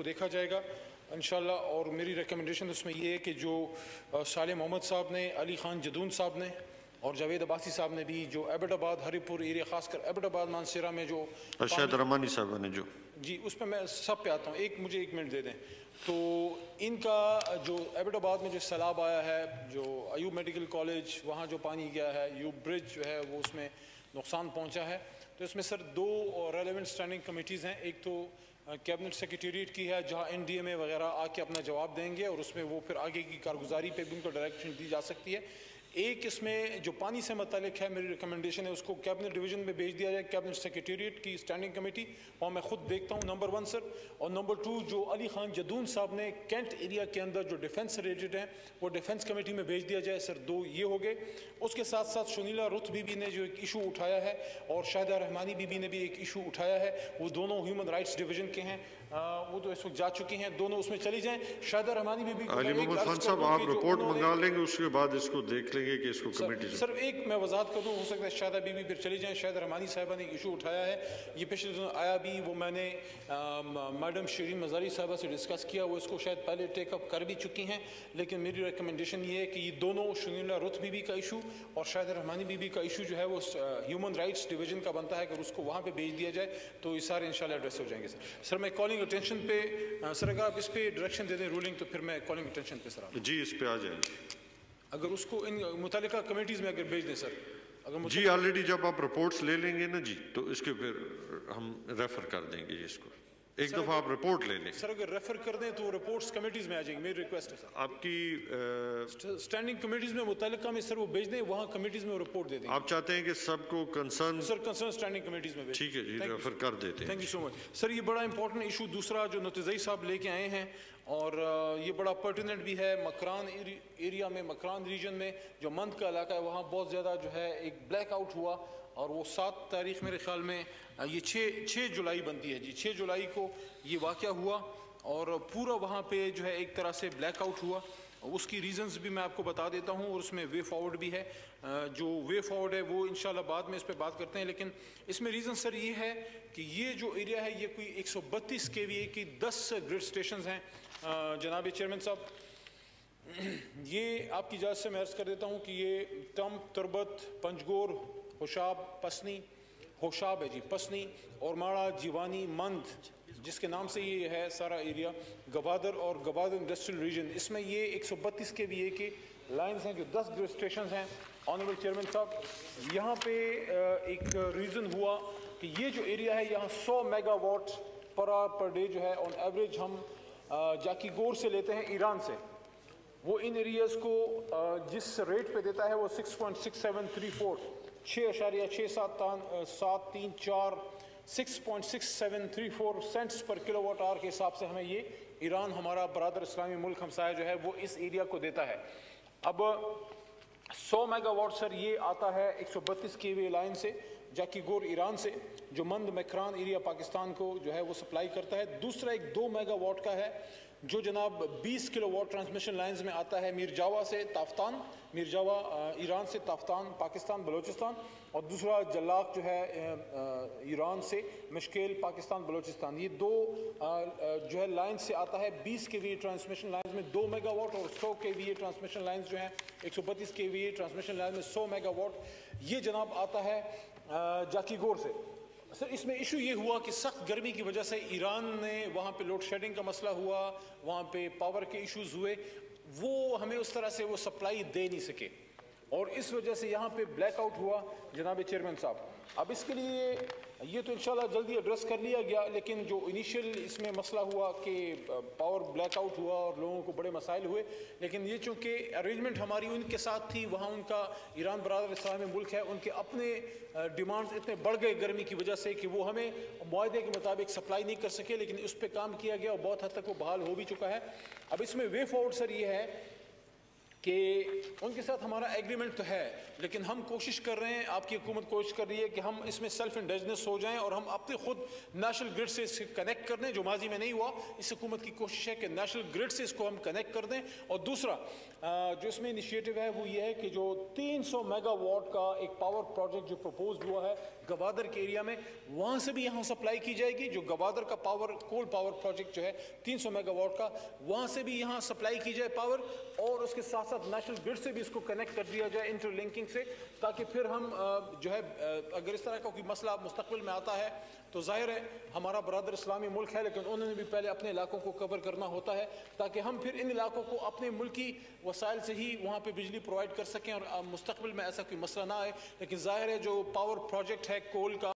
उसको देखा जाएगा इंशाल्लाह। और मेरी रिकमेंडेशन उसमें ये है कि जो साले मोहम्मद साहब ने, अली ख़ान जदून साहब ने और जावेद अब्बासी साहब ने भी जो एबटाबाद हरिपुर एरिया, खासकर एबटाबाद मानसरा में जो अरशद रहमानी साहब ने जो जी, उस पर मैं सब पे आता हूँ। मुझे एक मिनट दे दें। तो इनका जो एबटाबाद में जो सैलाब आया है, जो अयूब मेडिकल कॉलेज वहाँ जो पानी गया है, यूब ब्रिज जो है वो उसमें नुकसान पहुँचा है। तो इसमें सर दो रेलेवेंट स्टैंडिंग कमेटीज़ हैं। एक तो कैबिनेट सेक्रेटेरिएट की है जहाँ NDMA वगैरह आके अपना जवाब देंगे और उसमें वो फिर आगे की कारगुजारी पे भी उनको डायरेक्शन दी जा सकती है। एक इसमें जो पानी से मुतालिक है, मेरी रिकमेंडेशन है उसको कैबिनेट डिवीजन में भेज दिया जाए, कैबिनेट सेक्रेटेरिएट की स्टैंडिंग कमेटी, वहाँ मैं खुद देखता हूँ, नंबर 1 सर। और नंबर 2 जो अली ख़ान जदून साहब ने कैंट एरिया के अंदर जो डिफेंस रिलेटेड है वो डिफेंस कमेटी में भेज दिया जाए सर। 2 ये हो गए। उसके साथ साथ सुनीला रुत बीबी ने जो एक इशू उठाया है और शाहिदा रहमानी बीबी ने भी एक इशू उठाया है, वो दोनों ह्यूमन राइट्स डिवीजन के हैं, वो तो इस वक्त जा चुकी हैं, दोनों उसमें चली जाएं। शाहिदा रहमानी बीबी अली मोहम्मद खान साहब आप रिपोर्ट मंगा लेंगे, उसके बाद इसको देख लेंगे कि इसको कमेटी सर एक मैं वजाहत कर दूं, हो सकता है शाहिदा बीबी फिर चली जाएं। शाहिदा रहमानी साहबा ने इशू उठाया है, ये पिछले दिनों आया भी, वो मैंने मैडम शरीन मजारी साहबा से डिस्कस किया, वो इसको शायद पहले टेकअप कर भी चुकी हैं। लेकिन मेरी रिकमेंडेशन ये है कि ये दोनों सुनीला रुत बीबी का इशू और शाहिदा रहमानी बीबी का इशू जो है वो ह्यूमन राइट्स डिवीजन का बनता है, अगर उसको वहाँ पर भेज दिया जाए तो ये सारे इंशाल्लाह एड्रेस हो जाएंगे सर। मैं कॉलिंग अटेंशन पे सर अगर आप इस पे डायरेक्शन दे दें रूलिंग, तो फिर मैं कॉलिंग अटेंशन पे सर जी इस पे आ जाएंगे। अगर उसको इन मुतालिका कमेटीज़ में अगर भेज दें सर, अगर जी ऑलरेडी जब आप रिपोर्ट्स ले लेंगे ना जी, तो इसके फिर हम रेफर कर देंगे इसको। एक दफ़ा आप रिपोर्ट ले लें सर, अगर रेफर कर दें तो रिपोर्ट्स कमेटीज़ में आ जाएंगी। मेरी रिक्वेस्ट है सर, आपकी स्टैंडिंग कमेटीज़ में मुतालिका में सर वो भेज दें, वहाँ कमेटीज़ में रिपोर्ट दे दें। आप चाहते हैं कि सबको concern sir concern standing committees में भेज, ठीक है जी, रेफर कर देते हैं। Thank you so much sir. ये बड़ा इंपॉर्टेंट इशू दूसरा जो नतज़ई साहब लेके आए हैं और ये बड़ा पर्टिनेंट भी है। मकरान एरिया में, मकरान रीजन में जो मंद का इलाका है, वहाँ बहुत ज़्यादा जो है एक ब्लैक आउट हुआ और वो 7 तारीख मेरे ख्याल में ये 6 जुलाई बनती है जी, 6 जुलाई को ये वाक़या हुआ और पूरा वहाँ पे जो है एक तरह से ब्लैक आउट हुआ। उसकी रीज़न्स भी मैं आपको बता देता हूँ और उसमें वे फॉरवर्ड भी है। जो वे फॉरवर्ड है वो इंशाल्लाह बाद में इस पर बात करते हैं, लेकिन इसमें रीज़न सर ये है कि ये जो एरिया है ये कोई 132 kVA की 10 ग्रिड स्टेशन हैं। जनाब चेयरमैन साहब, ये आपकी इजाज़त से मैं अर्ज़ कर देता हूँ कि ये तम, तुरबत, पंजगोर, होशाब, पसनी, होशाब है जी, पसनी और माड़ा, जीवानी, मंद, जिसके नाम से ये है सारा एरिया, गवादर और गवादर इंडस्ट्रियल रीजन, इसमें ये 132 kVA के लाइन्स हैं जो 10 ग्रिड स्टेशन हैं। ऑनरेबल चेयरमैन साहब, यहाँ पे एक रीज़न हुआ कि ये जो एरिया है यहाँ 100 मेगावाट पर डे जो है ऑन एवरेज हम जाकी गोर से लेते हैं, ईरान से। वो इन एरियाज़ को जिस रेट पे देता है वो 6.6734 6.6734 सेंट्स पर किलोवाट आवर के हिसाब से हमें ये ईरान, हमारा बरादर इस्लामी मुल्क हमसाया जो है वो इस एरिया को देता है। अब 100 मेगावाट सर ये आता है 132 kVA लाइन से, जाकी गोर ईरान से, जो मंद मकरान एरिया पाकिस्तान को जो है वो सप्लाई करता है। दूसरा एक 2 मेगावाट का है जो जनाब 20 किलोवाट ट्रांसमिशन लाइंस में आता है मीरजावा से ताफ्तान, मीरजावा ईरान से ताफ्तान पाकिस्तान बलोचिस्तान, और दूसरा जल्लाक जो है ईरान से मशकेल पाकिस्तान बलोचिस्तान। ये 2 जो है लाइन से आता है 20 kVA ट्रांसमिशन लाइंस में 2 मेगावाट, और 100 kVA ट्रांसमिशन लाइंस जो है 132 kVA ट्रांसमिशन लाइन में 100 मेगावाट, ये जनाब आता है जाकी गोर से। सर इसमें इशू ये हुआ कि सख्त गर्मी की वजह से ईरान ने वहाँ पे लोड शेडिंग का मसला हुआ, वहाँ पे पावर के इश्यूज हुए, वो हमें उस तरह से वो सप्लाई दे नहीं सके और इस वजह से यहाँ पे ब्लैकआउट हुआ जनाब चेयरमैन साहब। अब इसके लिए ये तो इंशाल्लाह जल्दी एड्रेस कर लिया गया, लेकिन जो इनिशियल इसमें मसला हुआ कि पावर ब्लैकआउट हुआ और लोगों को बड़े मसाइल हुए, लेकिन ये चूँकि अरेंजमेंट हमारी उनके साथ थी, वहाँ उनका ईरान बरादर इस्लामी मुल्क है, उनके अपने डिमांड्स इतने बढ़ गए गर्मी की वजह से कि वो हमें मुआहदे के मुताबिक सप्लाई नहीं कर सके, लेकिन उस पर काम किया गया और बहुत हद तक वो बहाल हो भी चुका है। अब इसमें वे फॉरवर्ड सर ये है कि उनके साथ हमारा एग्रीमेंट तो है, लेकिन हम कोशिश कर रहे हैं, आपकी हुकूमत कोशिश कर रही है कि हम इसमें सेल्फ इंडिजिनस हो जाएं और हम अपने खुद नेशनल ग्रिड से इससे कनेक्ट कर दें, जो माजी में नहीं हुआ। इस हुकूमत की कोशिश है कि नेशनल ग्रिड से इसको हम कनेक्ट कर दें। और दूसरा जो इसमें इनिशिएटिव है वो ये है कि जो 300 मेगावाट का एक पावर प्रोजेक्ट जो प्रपोज हुआ है गवादर के एरिया में, वहाँ से भी यहाँ सप्लाई की जाएगी। जो गवादर का पावर कोल पावर प्रोजेक्ट जो है 300 मेगावाट का, वहाँ से भी यहाँ सप्लाई की जाए पावर, और उसके साथ साथ नेशनल ग्रिड से भी इसको कनेक्ट कर दिया जाए इंटरलिंकिंग से, ताकि फिर हम जो है अगर इस तरह का कोई मसला मुस्तकबिल में आता है तो जाहिर है हमारा बरादर इस्लामी मुल्क है, लेकिन उन्होंने भी पहले अपने इलाकों को कवर करना होता है, ताकि हम फिर इन इलाकों को अपने मुल्की वसाइल से ही वहाँ पे बिजली प्रोवाइड कर सकें और मुस्तकबिल में ऐसा कोई मसला ना आए। लेकिन जाहिर है जो पावर प्रोजेक्ट है कोल का